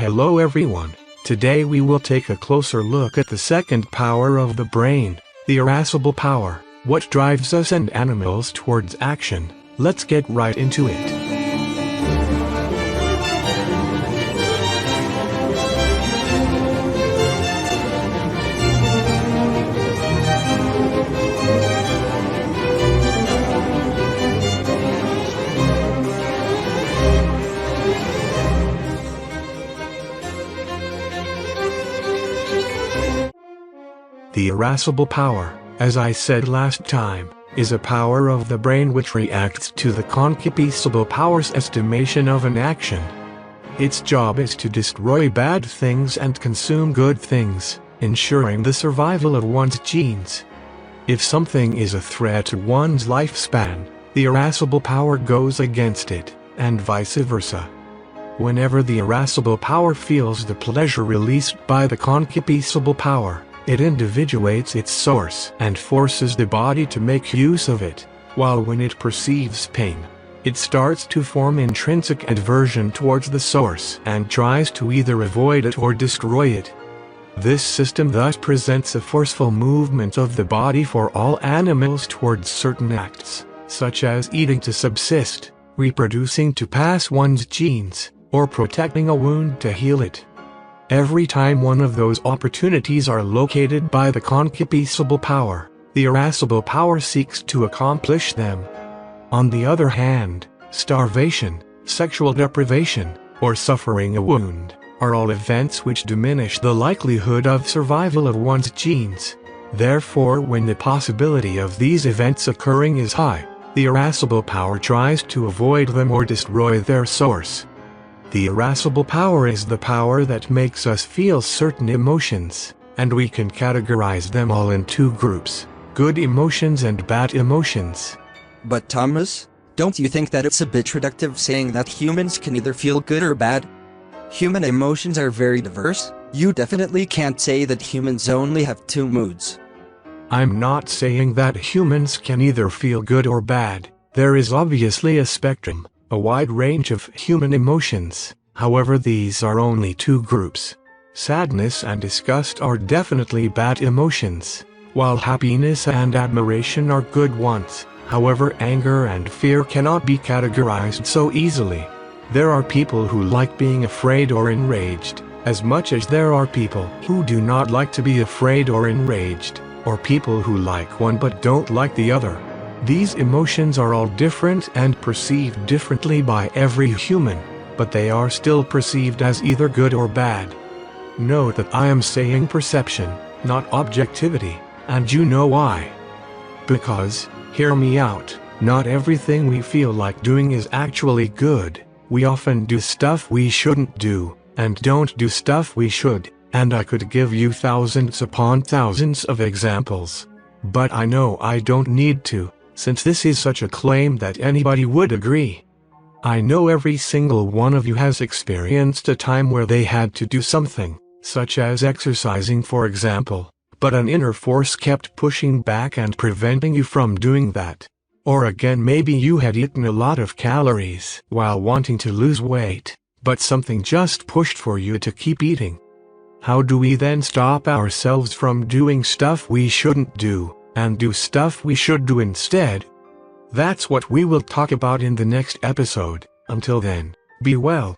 Hello everyone, today we will take a closer look at the second power of the brain, the irascible power, what drives us and animals towards action. Let's get right into it. The irascible power, as I said last time, is a power of the brain which reacts to the concupiscible power's estimation of an action. Its job is to destroy bad things and consume good things, ensuring the survival of one's genes. If something is a threat to one's lifespan, the irascible power goes against it, and vice versa. Whenever the irascible power feels the pleasure released by the concupiscible power, it individuates its source and forces the body to make use of it, while when it perceives pain, it starts to form intrinsic aversion towards the source and tries to either avoid it or destroy it. This system thus presents a forceful movement of the body for all animals towards certain acts, such as eating to subsist, reproducing to pass one's genes, or protecting a wound to heal it. Every time one of those opportunities are located by the concupiscible power, the irascible power seeks to accomplish them. On the other hand, starvation, sexual deprivation, or suffering a wound, are all events which diminish the likelihood of survival of one's genes. Therefore, when the possibility of these events occurring is high, the irascible power tries to avoid them or destroy their source. The irascible power is the power that makes us feel certain emotions, and we can categorize them all in two groups, good emotions and bad emotions. But Thomas, don't you think that it's a bit reductive saying that humans can either feel good or bad? Human emotions are very diverse. You definitely can't say that humans only have two moods. I'm not saying that humans can either feel good or bad. There is obviously a spectrum, a wide range of human emotions. However, these are only two groups. Sadness and disgust are definitely bad emotions, while happiness and admiration are good ones. However, anger and fear cannot be categorized so easily. There are people who like being afraid or enraged, as much as there are people who do not like to be afraid or enraged, or people who like one but don't like the other. These emotions are all different and perceived differently by every human, but they are still perceived as either good or bad. Note that I am saying perception, not objectivity, and you know why. Because, hear me out, not everything we feel like doing is actually good. We often do stuff we shouldn't do, and don't do stuff we should, and I could give you thousands upon thousands of examples. But I know I don't need to, since this is such a claim that anybody would agree. I know every single one of you has experienced a time where they had to do something, such as exercising for example, but an inner force kept pushing back and preventing you from doing that. Or again, maybe you had eaten a lot of calories while wanting to lose weight, but something just pushed for you to keep eating. How do we then stop ourselves from doing stuff we shouldn't do, and do stuff we should do instead? That's what we will talk about in the next episode. Until then, be well.